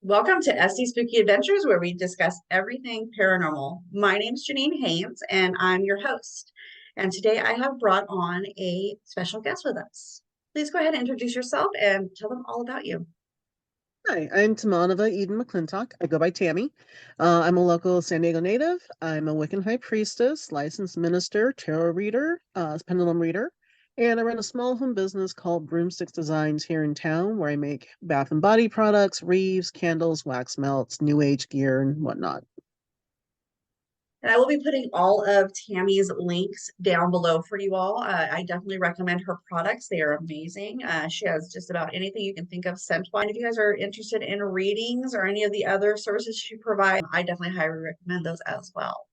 Welcome to SD Spooky Adventures, where we discuss everything paranormal. My name is Janine Haynes, and I'm your host. And today I have brought on a special guest with us. Please go ahead and introduce yourself and tell them all about you. Hi, I'm Tamanava Eden-McLintock. I go by Tammy. I'm a local San Diego native. I'm a Wiccan high priestess, licensed minister, tarot reader, pendulum reader, and I run a small home business called Broomsticks Designs here in town, where I make bath and body products, wreaths, candles, wax melts, new age gear, and whatnot. And I will be putting all of Tammy's links down below for you all. I definitely recommend her products. They are amazing. She has just about anything you can think of scent-wise. If you guys are interested in readings or any of the other services she provides, I definitely highly recommend those as well.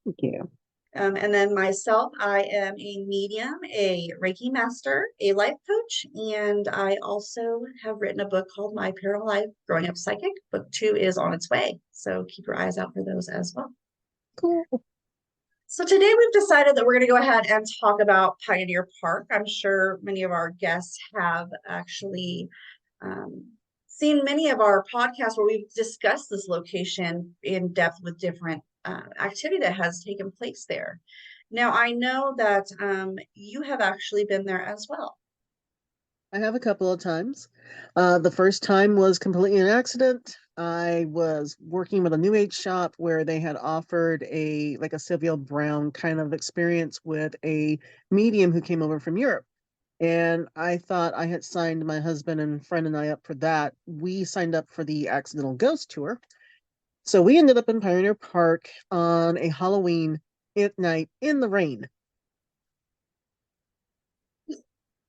Thank you. And then myself, I am a medium, a Reiki master, a life coach, and I also have written a book called My Paranormal Life Growing Up Psychic. Book 2 is on its way, so keep your eyes out for those as well. Cool. So today we've decided that we're going to go ahead and talk about Pioneer Park. I'm sure many of our guests have actually seen many of our podcasts where we've discussed this location in depth with different activity that has taken place there. Now, I know that you have actually been there as well. I have a couple of times. The first time was completely an accident. I was working with a new age shop where they had offered a Sylvia Brown kind of experience with a medium who came over from Europe. And I thought I had signed my husband and friend and I up for that. We signed up for the accidental ghost tour. So we ended up in Pioneer Park on a Halloween at night in the rain.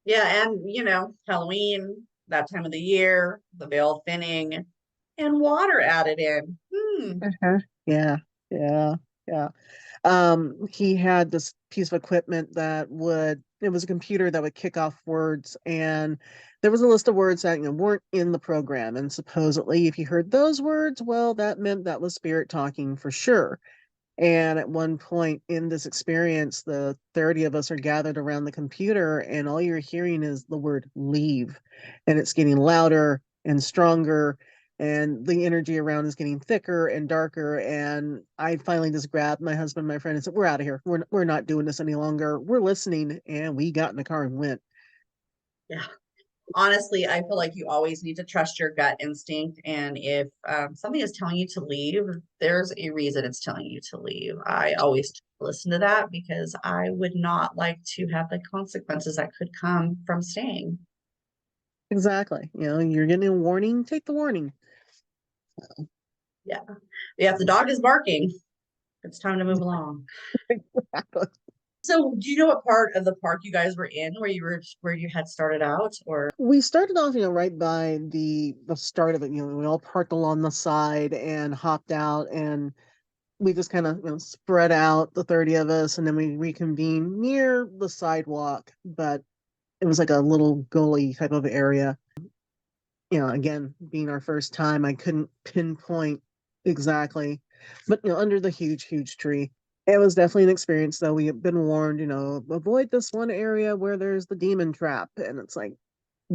Yeah, and Halloween, that time of the year, the veil thinning, and water added in. Uh-huh. Yeah, yeah, yeah. He had this piece of equipment it was a computer that would kick off words, and there was a list of words that weren't in the program. And supposedly, if you heard those words, well, that meant that was spirit talking for sure. And at one point in this experience, the 30 of us are gathered around the computer, and all you're hearing is the word leave. And it's getting louder and stronger, and the energy around is getting thicker and darker. And I finally just grabbed my husband, my friend, and said, "We're out of here. We're not doing this any longer. We're listening." And we got in the car and went. Yeah. Honestly, I feel like you always need to trust your gut instinct. And if something is telling you to leave, there's a reason it's telling you to leave. I always listen to that because I would not like to have the consequences that could come from staying. Exactly. You're getting a warning, take the warning. Yeah. Yeah. If the dog is barking, it's time to move along. Exactly. So do you know what part of the park you guys were in where you had started out, or We started off, right by the start of it. We all parked along the side and hopped out, and we just kind of spread out, the 30 of us, and then we reconvened near the sidewalk. But it was like a little gully type of area. Again, being our first time, I couldn't pinpoint exactly, but under the huge tree. It was definitely an experience, though. We had been warned, avoid this one area where there's the demon trap. And it's like,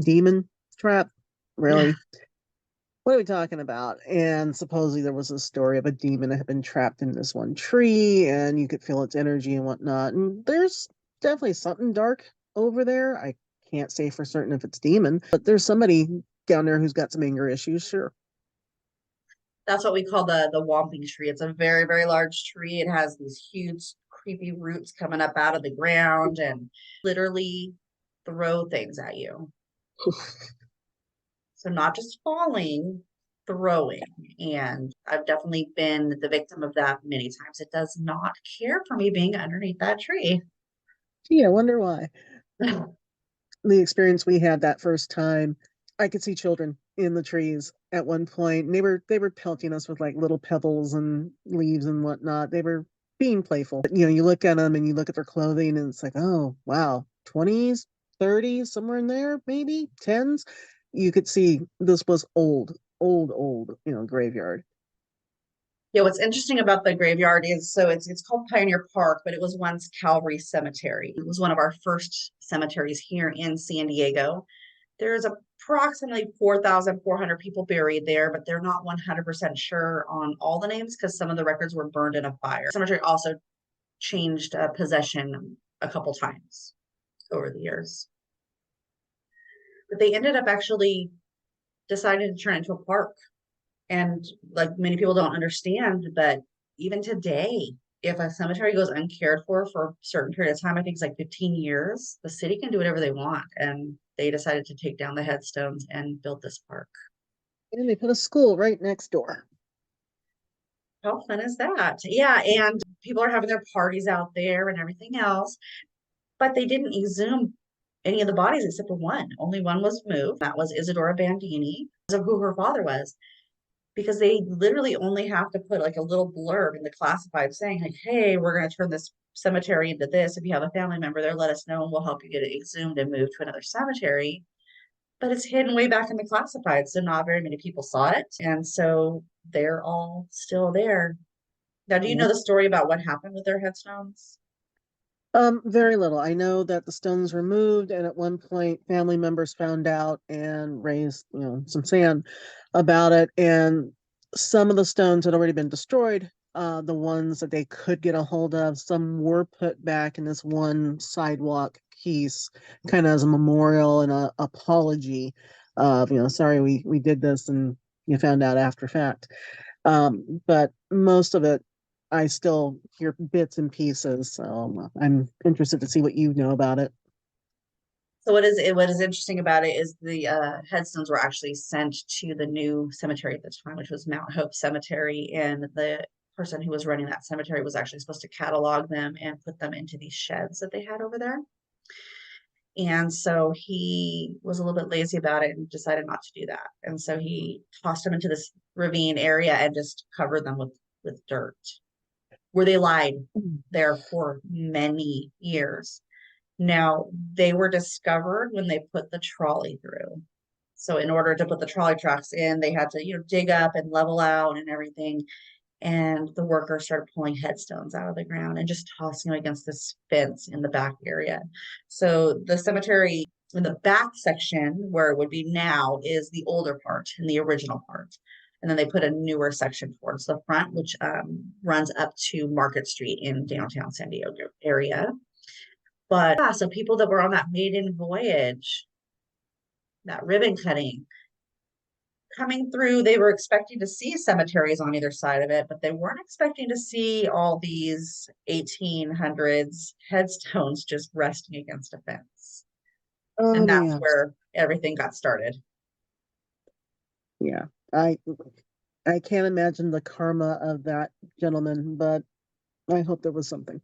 demon trap? Really? What are we talking about? And supposedly there was a story of a demon that had been trapped in this one tree, and you could feel its energy and whatnot. And there's definitely something dark over there. I can't say for certain if it's demon, but there's somebody down there who's got some anger issues, sure. that's what we call the whomping tree. It's a very, very large tree. It has these huge, creepy roots coming up out of the ground and literally throw things at you. So not just falling, throwing. And I've definitely been the victim of that many times. It does not care for me being underneath that tree. Gee, I wonder why. The experience we had that first time, I could see children in the trees at one point, and they were pelting us with like little pebbles and leaves and whatnot. They were being playful. But, you look at them and you look at their clothing, and it's like, oh wow, 20s, 30s, somewhere in there, maybe 10s. You could see this was old, graveyard. Yeah, what's interesting about the graveyard is so it's called Pioneer Park, but it was once Calvary Cemetery. It was one of our first cemeteries here in San Diego. There is a approximately 4,400 people buried there, but they're not 100% sure on all the names because some of the records were burned in a fire. The cemetery also changed possession a couple times over the years. But they ended up actually deciding to turn it into a park. And like many people don't understand, but even today, if a cemetery goes uncared for a certain period of time, I think it's like 15 years, the city can do whatever they want. And they decided to take down the headstones and build this park. And they put a school right next door. How fun is that? Yeah, and people are having their parties out there and everything else, but they didn't exhume any of the bodies except for one. Only one was moved. That was Isadora Bandini, of who her father was, because they literally only have to put like a little blurb in the classified saying like, hey, we're going to turn this cemetery into this. If you have a family member there, let us know and we'll help you get it exhumed and moved to another cemetery. But it's hidden way back in the classified, so not very many people saw it. And so they're all still there. Now, do you know the story about what happened with their headstones? Very little. I know that the stones were moved, and at one point, family members found out and raised, some sand about it. And some of the stones had already been destroyed. The ones that they could get a hold of, some were put back in this one sidewalk piece, kind of as a memorial and a apology of, sorry, we did this, and you found out after fact. But most of it I still hear bits and pieces, so I'm interested to see what you know about it. So what is interesting about it is the headstones were actually sent to the new cemetery at the time, which was Mount Hope Cemetery, and the person who was running that cemetery was actually supposed to catalog them and put them into these sheds that they had over there. And so he was a little bit lazy about it and decided not to do that. And so he tossed them into this ravine area and just covered them with dirt, where they lied there for many years. Now, they were discovered when they put the trolley through. So in order to put the trolley tracks in, they had to, dig up and level out and everything. And the workers started pulling headstones out of the ground and just tossing them against this fence in the back area. So the cemetery in the back section, where it would be now, is the older part and the original part. And then they put a newer section towards the front, which runs up to Market Street in downtown San Diego area. But yeah, so people that were on that maiden voyage, that ribbon cutting, coming through, they were expecting to see cemeteries on either side of it, but they weren't expecting to see all these 1800s headstones just resting against a fence. Oh And my that's gosh. where everything got started. Yeah. I can't imagine the karma of that gentleman, but I hope there was something.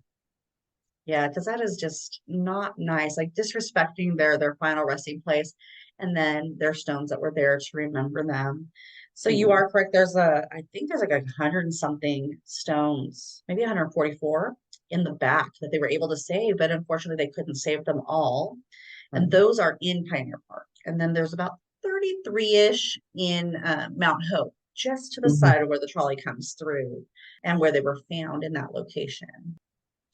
Yeah, because that is just not nice. Like disrespecting their final resting place, and then their stones that were there to remember them. So you Yeah. are correct. I think there's like 100 and something stones, maybe 144 in the back that they were able to save, but unfortunately they couldn't save them all. And those are in Pioneer Park. And then there's about 33-ish in Mount Hope, just to the Mhm. side of where the trolley comes through and where they were found in that location,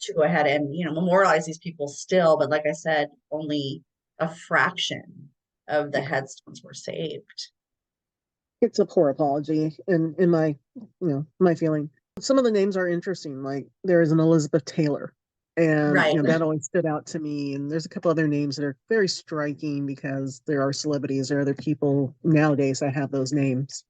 to go ahead and memorialize these people still, but like I said, only a fraction of the Yeah. headstones were saved. It's a poor apology in my my feeling. Some of the names are interesting, like there is an Elizabeth Taylor, and Right. that always stood out to me. And there's a couple other names that are very striking because there are celebrities or other people nowadays that have those names.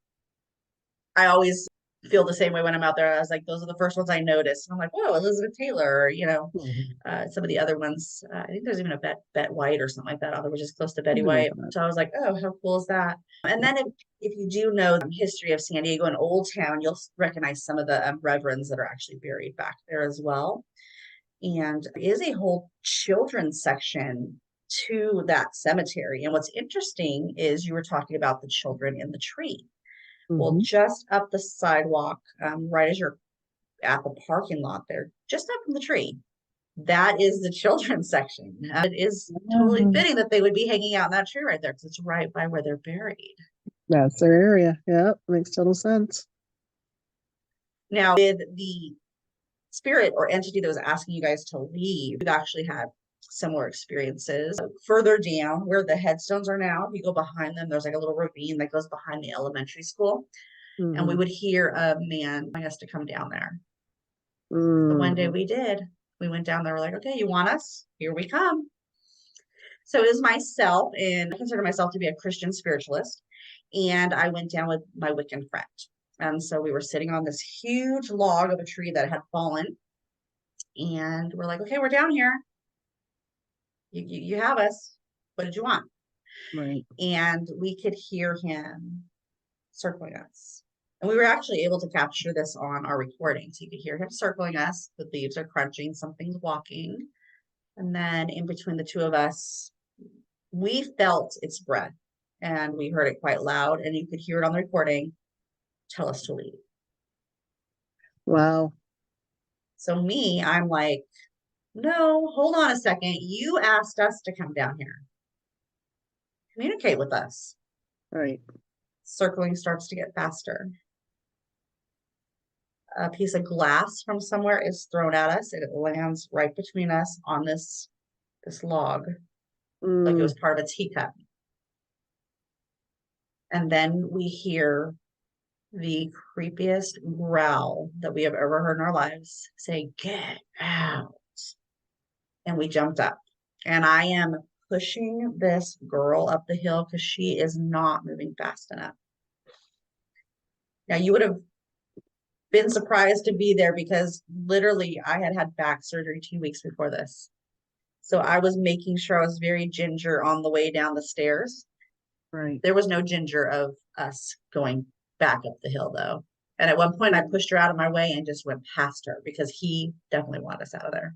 I always feel the same way when I'm out there. I was like, those are the first ones I noticed. And I'm like, whoa, Elizabeth Taylor, Mhm. some of the other ones. I think there's even a Bet White or something like that, which is close to Betty Something like White. that. So I was like, oh, how cool is that? And Yeah. then if you do know the history of San Diego and Old Town, you'll recognize some of the reverends that are actually buried back there as well. And there is a whole children's section to that cemetery. And what's interesting is you were talking about the children in the tree. Well, Hmm. just up the sidewalk, right as you're at the parking lot there, just up from the tree, that is the children's section. It is totally fitting that they would be hanging out in that tree right there because it's right by where they're buried. That's their area. Yeah, makes total sense. Now, with the spirit or entity that was asking you guys to leave, we've actually had similar experiences. Further down where the headstones are now, if you go behind them, there's like a little ravine that goes behind the elementary school. And we would hear a man telling us to come down there. The one day we did. We went down there, we're like, okay, you want us? Here we come. So it was myself, and I consider myself to be a Christian spiritualist. And I went down with my Wiccan friend. And so we were sitting on this huge log of a tree that had fallen. And we're like, okay, we're down here. You have us. What did you want? Right. And we could hear him circling us. And we were actually able to capture this on our recording. So you could hear him circling us. The leaves are crunching, something's walking. And then in between the two of us, we felt its breath and we heard it quite loud, and you could hear it on the recording tell us to leave. Wow. So I'm like, no, hold on a second. You asked us to come down here. Communicate with us. Right. Circling starts to get faster. A piece of glass from somewhere is thrown at us, and it lands right between us on this log, like it was part of a teacup. And then we hear the creepiest growl that we have ever heard in our lives say, "Get out." And we jumped up. And I am pushing this girl up the hill because she is not moving fast enough. Now, you would have been surprised to be there because literally I had back surgery 2 weeks before this. So I was making sure I was very ginger on the way down the stairs. Right. There was no ginger of us going back up the hill, though. And at one point, I pushed her out of my way and just went past her because he definitely wanted us out of there.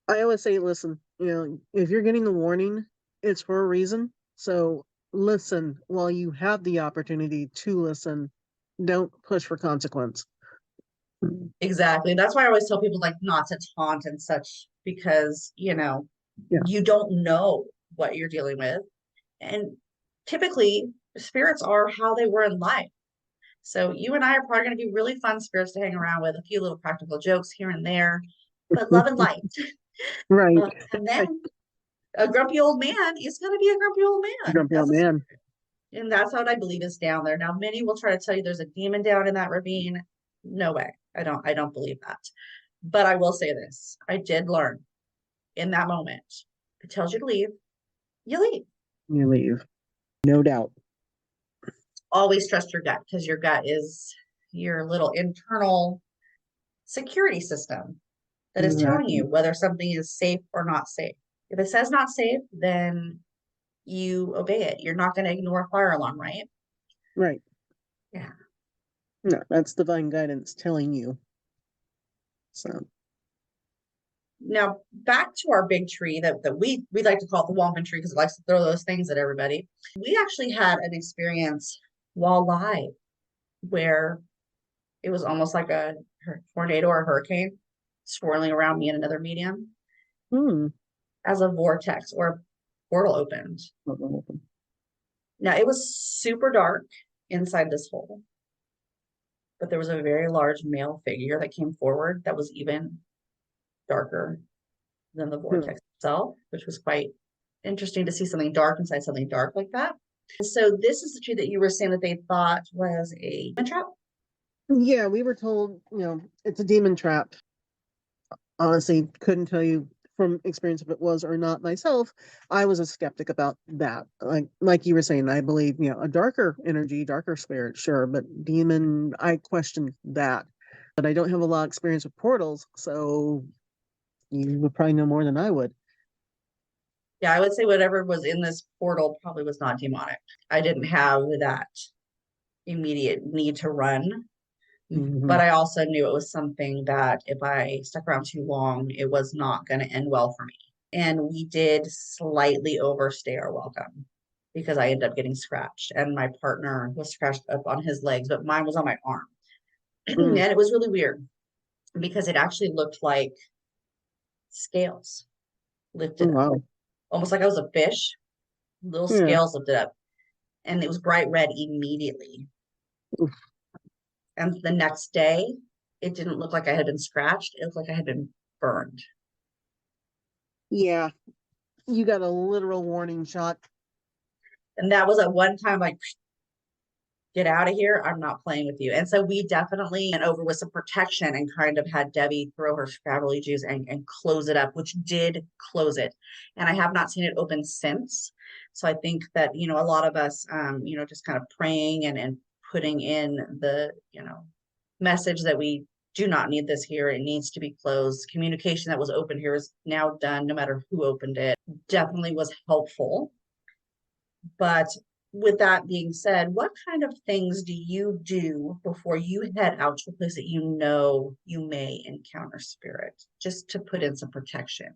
I always say, listen, if you're getting a warning, it's for a reason. So listen while you have the opportunity to listen. Don't push for consequence. Exactly. That's why I always tell people like not to taunt and such because, you don't know what you're dealing with. And typically, spirits are how they were in life. So you and I are probably going to be really fun spirits to hang around with, a few little practical jokes here and there, but love and light. Right. And then a grumpy old man is going to be a grumpy old man. Grumpy old man. And that's what I believe is down there. Now, many will try to tell you there's a demon down in that ravine. No way. I don't believe that. But I will say this. I did learn in that moment. If it tells you to leave, you leave. You leave. No doubt. Always trust your gut because your gut is your little internal security system that is telling you whether something is safe or not safe. If it says not safe, then you obey it. You're not going to ignore a fire alarm, right? Right. Yeah. No, that's divine guidance telling you. So now back to our big tree that we like to call it the Wampin tree because it likes to throw those things at everybody. We actually had an experience while live where it was almost like a tornado or a hurricane swirling around me and another medium as a vortex or a portal opened. Now it was super dark inside this hole, but there was a very large male figure that came forward that was even darker than the vortex itself, which was quite interesting to see something dark inside something dark like that. So this is the tree that you were saying that they thought was a demon trap? Yeah, we were told, it's a demon trap. Honestly, couldn't tell you from experience if it was or not myself. I was a skeptic about that. Like you were saying, I believe, a darker energy, darker spirit, sure, but demon, I questioned that. But I don't have a lot of experience with portals, so you would probably know more than I would. Yeah, I would say whatever was in this portal probably was not demonic. I didn't have that immediate need to run, but I also knew it was something that if I stuck around too long, it was not going to end well for me. And we did slightly overstay our welcome because I ended up getting scratched, and my partner was scratched up on his legs, but mine was on my arm. And it was really weird because it actually looked like scales lifted up, almost like I was a fish. Little scales lifted up, and it was bright red immediately. Oof. And the next day, it didn't look like I had been scratched. It looked like I had been burned. Yeah, you got a literal warning shot. And that was at one time like, get out of here. I'm not playing with you. And so we definitely went over with some protection and kind of had Debbie throw her Scrabble juice and close it up, which did close it. And I have not seen it open since. So I think that, a lot of us, just kind of praying and putting in the, message that we do not need this here. It needs to be closed. Communication that was open here is now done, no matter who opened it. Definitely was helpful. But with that being said, what kind of things do you do before you head out to a place that you know you may encounter spirit, just to put in some protection?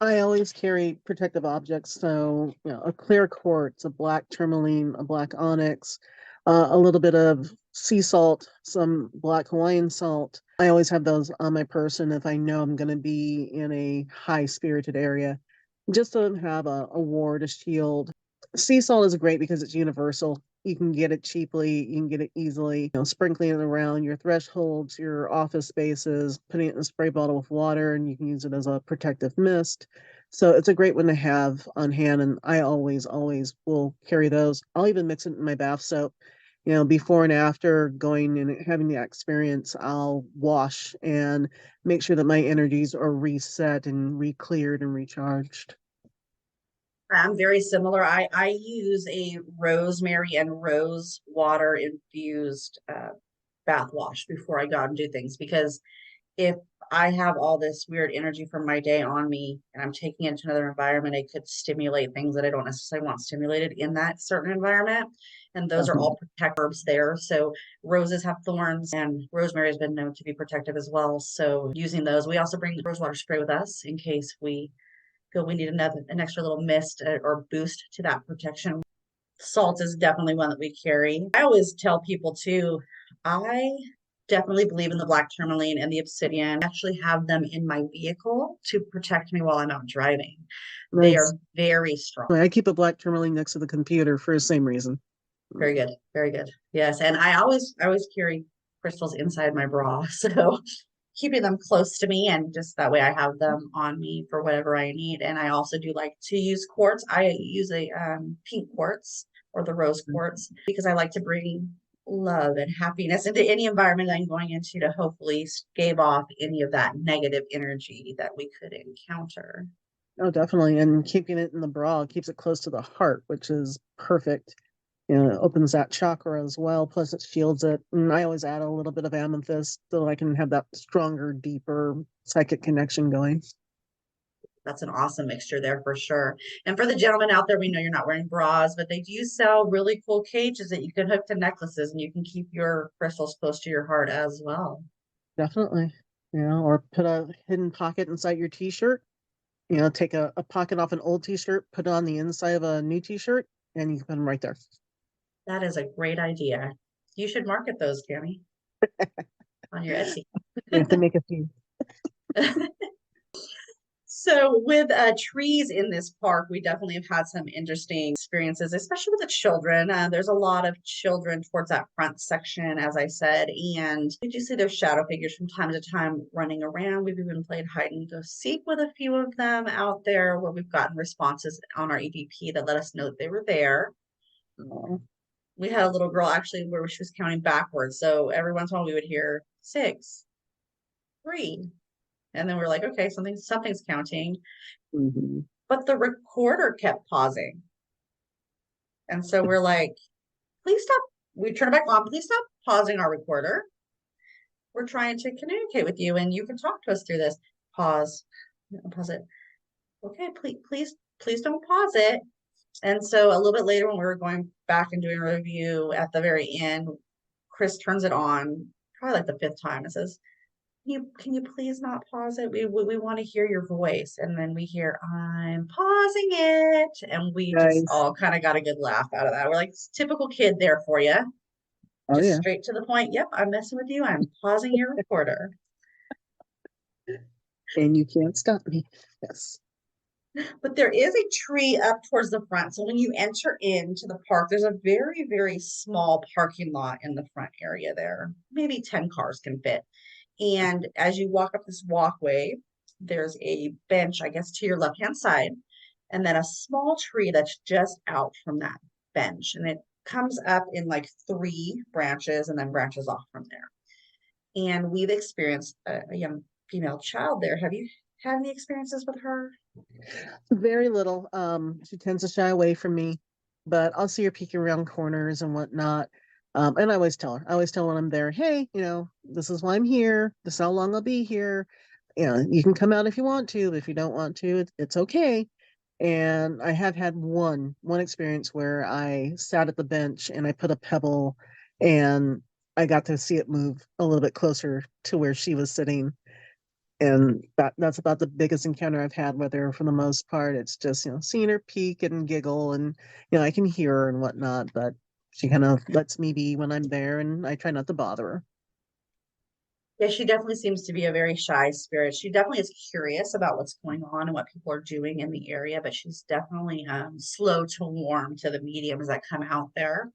I always carry protective objects, so a clear quartz, a black tourmaline, a black onyx, a little bit of sea salt, some black Hawaiian salt. I always have those on my person if I know I'm going to be in a high spirited area, just to have a ward, a shield. Sea salt is great because it's universal. You can get it cheaply, you can get it easily. Sprinkling it around your thresholds, your office spaces, putting it in a spray bottle with water, and you can use it as a protective mist. So it's a great one to have on hand, and I always, always will carry those. I'll even mix it in my bath soap. Before and after going and having the experience, I'll wash and make sure that my energies are reset and re-cleared and recharged. I'm very similar. I use a rosemary and rose water infused bath wash before I go out and do things, because if I have all this weird energy from my day on me and I'm taking it into another environment, it could stimulate things that I don't necessarily want stimulated in that certain environment. And those are all protect herbs there. So roses have thorns, and rosemary has been known to be protective as well. So using those, we also bring rose water spray with us in case we feel we need an extra little mist or boost to that protection. Salt is definitely one that we carry. I always tell people too, I definitely believe in the black tourmaline and the obsidian. I actually have them in my vehicle to protect me while I'm out driving. They Nice. are very strong. I keep a black tourmaline next to the computer for the same reason. Very good. Very good. Yes. And I always carry crystals inside my bra. So keeping them close to me, and just that way I have them on me for whatever I need. And I also do like to use quartz. I use a pink quartz or the rose quartz because I like to bring love and happiness into any environment I'm going into to hopefully stave off any of that negative energy that we could encounter. Oh, definitely. And keeping it in the bra keeps it close to the heart, which is perfect. It opens that chakra as well. Plus, it shields it. And I always add a little bit of amethyst so I can have that stronger, deeper psychic connection going. That's an awesome mixture there for sure. And for the gentlemen out there, we know you're not wearing bras, but they do sell really cool cages that you can hook to necklaces, and you can keep your crystals close to your heart as well. Definitely. Or put a hidden pocket inside your t-shirt. Take a pocket off an old t-shirt, put it on the inside of a new t-shirt, and you can put them right there. That is a great idea. You should market those, Tammy, on your Etsy. You have to make a few. So with trees in this park, we definitely have had some interesting experiences, especially with the children. There's a lot of children towards that front section, as I said, and we do see their shadow figures from time to time running around. We've even played hide and go seek with a few of them out there, where we've gotten responses on our EVP that let us know that they were there. Oh, We had a little girl actually where she was counting backwards. So every once in a while we would hear 6, 3, and then we're like, okay, something's counting. mhm. But the recorder kept pausing. And so we're like, please stop. We turn it back on. Please stop pausing our recorder. We're trying to communicate with you and you can talk to us through this. Pause. Pause it. Okay, please don't pause it. And so a little bit later, when we were going back and doing a review at the very end, Chris turns it on, probably like the 5th time, and says, can you please not pause it? We want to hear your voice. And then we hear, I'm pausing it. And we just Nice. all kind of got a good laugh out of that. We're like, typical kid there for you. Oh, Just yeah. straight to the point. Yep, I'm messing with you. I'm pausing your recorder. And you can't stop me. Yes. But there is a tree up towards the front. So when you enter into the park, there's a very, very small parking lot in the front area there. Maybe 10 cars can fit. And as you walk up this walkway, there's a bench, I guess, to your left-hand side, and then a small tree that's just out from that bench. And it comes up in like three branches and then branches off from there. And we've experienced a young female child there. Have you had any experiences with her? Very little. She tends to shy away from me, but I'll see her peeking around corners and whatnot. And I always tell her, I always tell when I'm there, hey, this is why I'm here. This is how long I'll be here. You can come out if you want to, but if you don't want to, it's okay. And I have had one experience where I sat at the bench and I put a pebble and I got to see it move a little bit closer to where she was sitting. And that's about the biggest encounter I've had with her for the most part. It's just, seeing her peek and giggle and, I can hear her and whatnot, but she kind of lets me be when I'm there and I try not to bother her. Yeah, she definitely seems to be a very shy spirit. She definitely is curious about what's going on and what people are doing in the area, but she's definitely slow to warm to the mediums that come out there.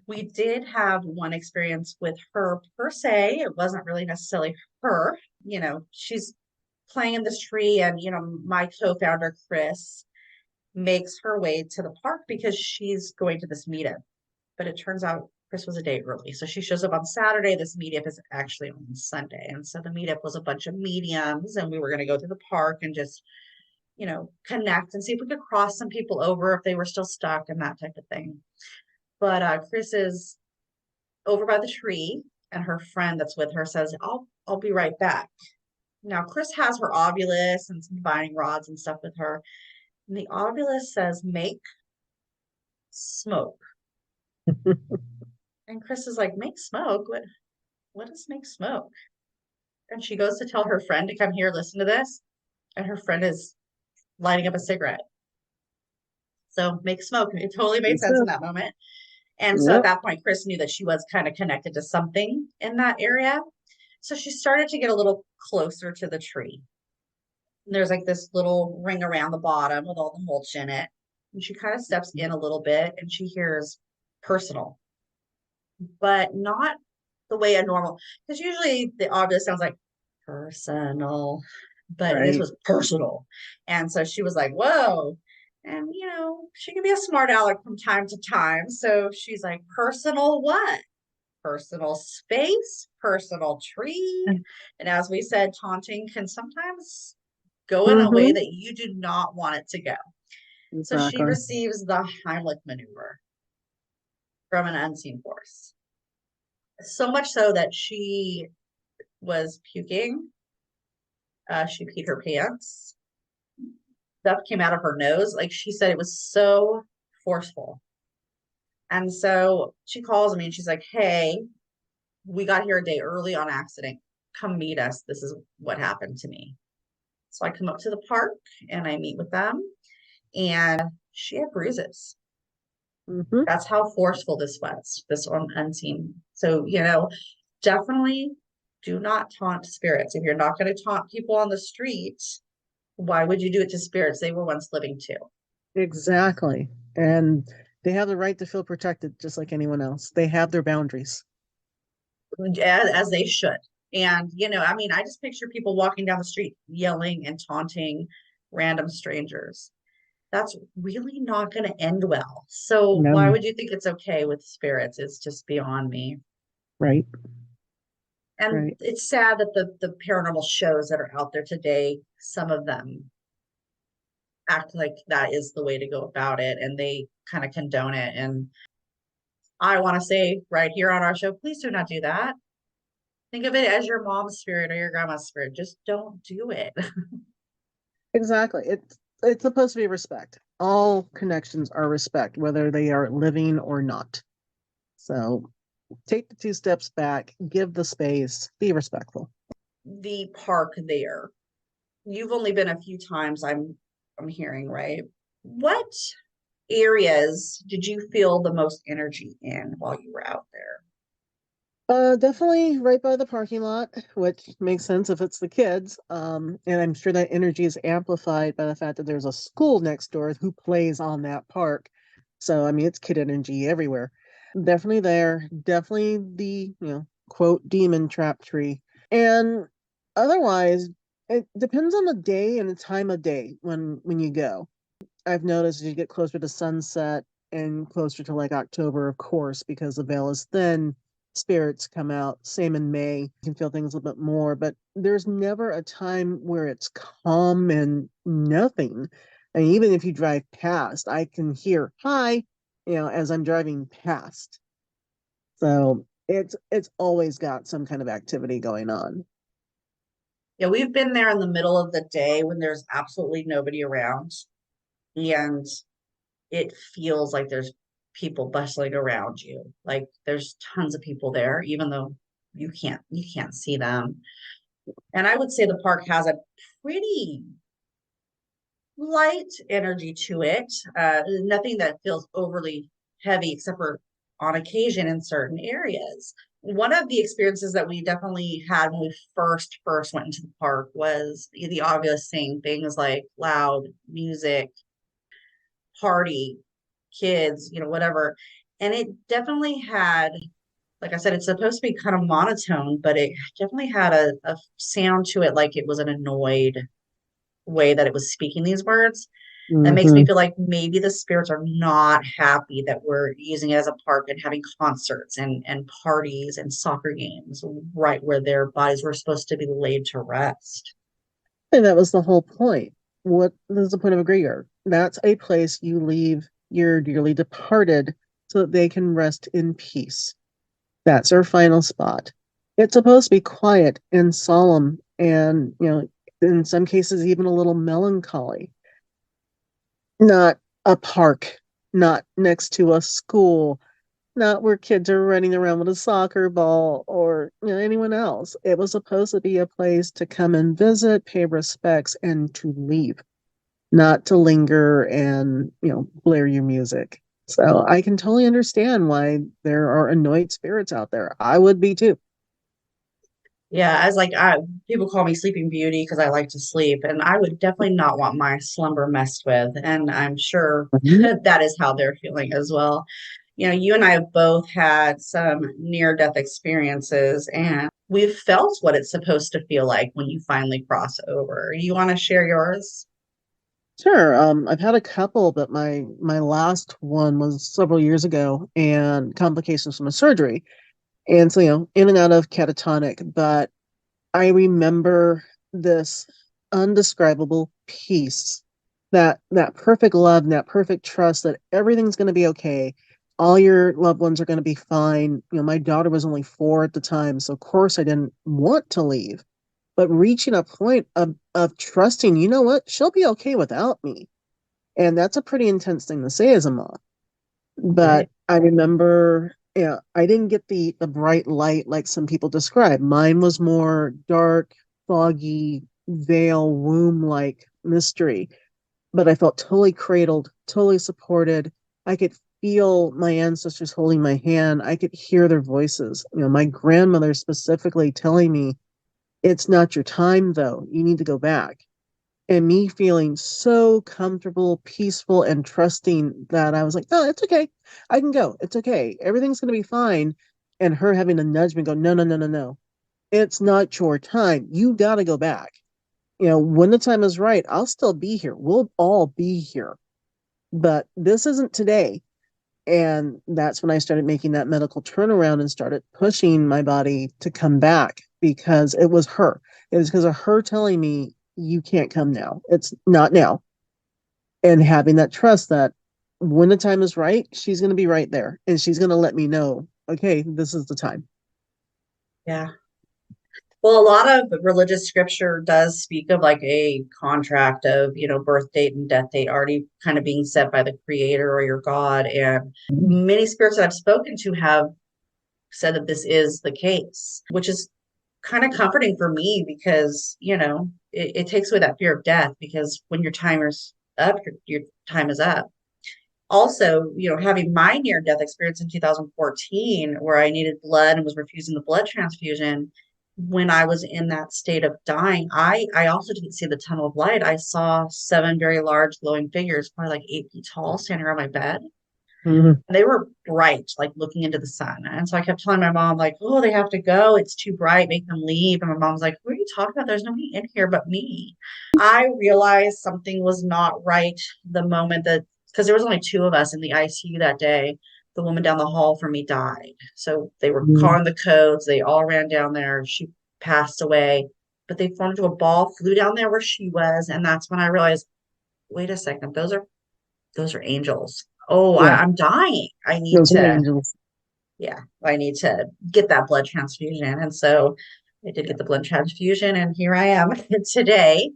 We did have one experience with her per se. It wasn't really necessarily her. She's playing in this tree, and my co-founder Chris makes her way to the park because she's going to this meetup. But it turns out Chris was a day early. So she shows up on Saturday. This meetup is actually on Sunday. And so the meetup was a bunch of mediums, and we were going to go to the park and just, connect and see if we could cross some people over if they were still stuck and that type of thing. But Chris is over by the tree, and her friend that's with her says, I'll be right back. Now Chris has her ovulus and some divining rods and stuff with her. And the ovulus says, make smoke. And Chris is like, make smoke? What does make smoke? And she goes to tell her friend to come here, listen to this. And her friend is lighting up a cigarette. So make smoke. It totally made That's sense in it. that moment. And so at Yep. that point, Chris knew that she was kind of connected to something in that area. So she started to get a little closer to the tree. And there's like this little ring around the bottom with all the mulch in it. And she kind of steps in a little bit and she hears personal, but not the way a normal, because usually the obvious sounds like personal, but this Right. was personal. And so she was like, whoa. And, she can be a smart aleck from time to time. So she's like, personal what? Personal space, personal tree. And as we said, taunting can sometimes go in a way Mm-hmm. that you do not want it to go. So she Exactly. receives the Heimlich maneuver from an unseen force. So much so that she was puking. She peed her pants. Stuff came out of her nose. Like she said, it was so forceful. And so she calls me and she's like, hey, we got here a day early on accident. Come meet us. This is what happened to me. So I come up to the park and I meet with them, and she had bruises. Mm-hmm. That's how forceful this was, this one unseen. So, definitely do not taunt spirits. If you're not going to taunt people on the street, why would you do it to spirits? They were once living too. Exactly. And they have the right to feel protected just like anyone else. They have their boundaries. As they should. And, I just picture people walking down the street yelling and taunting random strangers. That's really not going to end well. So why No. would you think it's okay with spirits? It's just beyond me. Right. And Right. it's sad that the paranormal shows that are out there today, some of them act like that is the way to go about it and they kind of condone it. And I want to say right here on our show, please do not do that. Think of it as your mom's spirit or your grandma's spirit. Just don't do it. Exactly. It's supposed to be respect. All connections are respect, whether they are living or not. So take the 2 steps back, give the space, be respectful. The park there, you've only been a few times, I'm hearing, right? What areas did you feel the most energy in while you were out there? Definitely right by the parking lot, which makes sense if it's the kids. And I'm sure that energy is amplified by the fact that there's a school next door who plays on that park. So, I mean, it's kid energy everywhere. Definitely there. Definitely the, quote, demon trap tree. And otherwise, It depends on the day and the time of day when you go. I've noticed as you get closer to sunset and closer to like October, of course, because the veil is thin, spirits come out. Same in May. You can feel things a little bit more, but there's never a time where it's calm and nothing. And even if you drive past, I can hear hi, as I'm driving past. So it's always got some kind of activity going on. Yeah, we've been there in the middle of the day when there's absolutely nobody around, and it feels like there's people bustling around you. Like there's tons of people there, even though you can't see them. And I would say the park has a pretty light energy to it. Nothing that feels overly heavy, except for on occasion in certain areas. One of the experiences that we definitely had when we first went into the park was the obvious things like loud music, party, kids, whatever. And it definitely had, like I said, it's supposed to be kind of monotone, but it definitely had a sound to it, like it was an annoyed way that it was speaking these words. That makes me Hmm. feel like maybe the spirits are not happy that we're using it as a park and having concerts and parties and soccer games right where their bodies were supposed to be laid to rest. And that was the whole point. What is the point of a graveyard? That's a place you leave your dearly departed so that they can rest in peace. That's our final spot. It's supposed to be quiet and solemn and, in some cases, even a little melancholy. Not a park, not next to a school, not where kids are running around with a soccer ball or anyone else. It was supposed to be a place to come and visit, pay respects, and to leave, not to linger and blare your music. So I can totally understand why there are annoyed spirits out there. I would be too. Yeah, I was like, people call me Sleeping Beauty because I like to sleep, and I would definitely not want my slumber messed with. And I'm sure Mhm. that is how they're feeling as well. You and I have both had some near-death experiences, and we've felt what it's supposed to feel like when you finally cross over. You want to share yours? Sure. I've had a couple, but my last one was several years ago, and complications from a surgery, and so in and out of catatonic. But I remember this undescribable peace, that perfect love, and that perfect trust that everything's going to be okay. All your loved ones are going to be fine. My daughter was only 4 at the time, so of course I didn't want to leave. But reaching a point of trusting, you know what, she'll be okay without me. And that's a pretty intense thing to say as a mom. But Right. I remember, I didn't get the bright light like some people describe. Mine was more dark, foggy, veil, womb like mystery. But I felt totally cradled, totally supported. I could feel my ancestors holding my hand. I could hear their voices. My grandmother specifically telling me, it's not your time, though. You need to go back. And me feeling so comfortable, peaceful, and trusting that I was like, no, it's okay. I can go. It's okay. Everything's going to be fine. And her having to nudge me, go, no, no, no, no, no. It's not your time. You got to go back. When the time is right, I'll still be here. We'll all be here. But this isn't today. And that's when I started making that medical turnaround and started pushing my body to come back because it was her. It was because of her telling me, you can't come now. It's not now. And having that trust that when the time is right, she's going to be right there and she's going to let me know, okay, this is the time. Yeah. Well, a lot of religious scripture does speak of like a contract of, birth date and death date already kind of being set by the creator or your God. And many spirits that I've spoken to have said that this is the case, which is kind of comforting for me because, it takes away that fear of death because when your timer's up, your time is up. Also, having my near death experience in 2014, where I needed blood and was refusing the blood transfusion, when I was in that state of dying, I also didn't see the tunnel of light. I saw seven very large glowing figures, probably like 8 feet tall, standing around my bed. Mhm. They were bright, like looking into the sun. And so I kept telling my mom, like, oh, they have to go. It's too bright. Make them leave. And my mom's like, who are you talking about? There's nobody in here but me. I realized something was not right the moment that, because there was only two of us in the ICU that day. The woman down the hall from me died. So they were Mhm. calling the codes. They all ran down there. She passed away, but they formed into a ball, flew down there where she was. And that's when I realized, wait a second, those are angels. Oh, Yeah, I'm dying. I need those are to, angels. yeah, I need to get that blood transfusion. And so I did get the blood transfusion, and here I am today,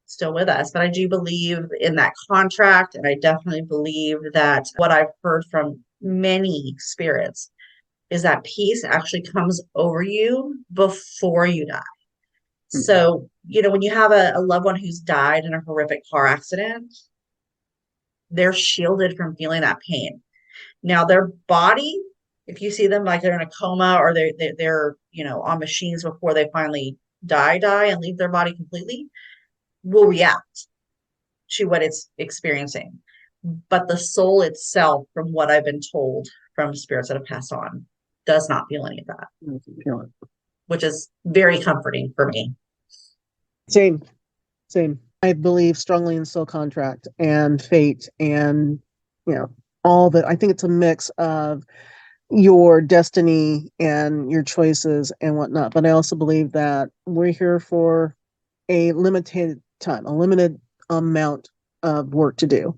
still with us. But I do believe in that contract, and I definitely believe that what I've heard from many spirits is that peace actually comes over you before you die. Mhm. So, when you have a loved one who's died in a horrific car accident, they're shielded from feeling that pain. Now, their body, if you see them like they're in a coma or they're on machines before they finally die and leave their body completely, will react to what it's experiencing. But the soul itself, from what I've been told from spirits that have passed on, does not feel any of that, which is very comforting for me. Same, same. I believe strongly in soul contract and fate and, you know, all that. I think it's a mix of your destiny and your choices and whatnot. But I also believe that we're here for a limited time, a limited amount of work to do.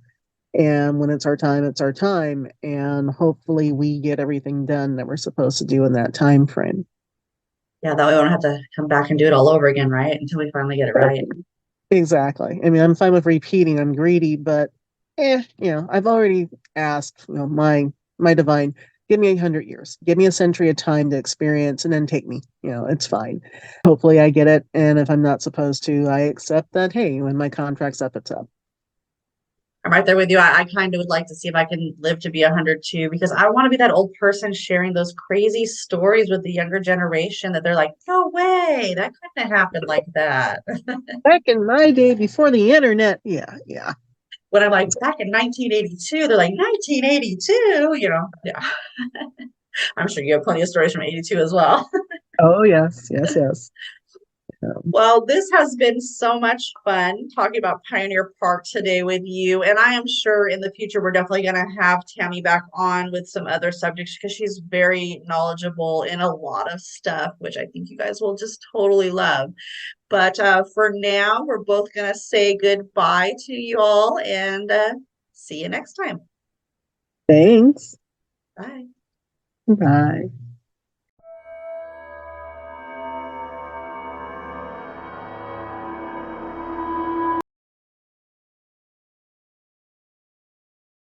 And when it's our time, it's our time. And hopefully we get everything done that we're supposed to do in that time frame. Yeah, that way we don't have to come back and do it all over again, right? Until we finally get it right. Exactly. I mean, I'm fine with repeating. I'm greedy, but I've already asked, my divine, give me 100 years, give me a century of time to experience, and then take me. It's fine. Hopefully, I get it. And if I'm not supposed to, I accept that. Hey, when my contract's up, it's up. I'm right there with you. I kind of would like to see if I can live to be 100 too, because I want to be that old person sharing those crazy stories with the younger generation that they're like, no way, that couldn't have happened like that. Back in my day, before the internet, yeah, yeah. When I'm like, back in 1982, they're like, 1982, yeah. I'm sure you have plenty of stories from 82 as well. Oh yes, yes, yes. Well, this has been so much fun talking about Pioneer Park today with you. And I am sure in the future, we're definitely going to have Tammy back on with some other subjects because she's very knowledgeable in a lot of stuff, which I think you guys will just totally love. But for now, we're both going to say goodbye to you all and see you next time. Thanks. Bye. Bye.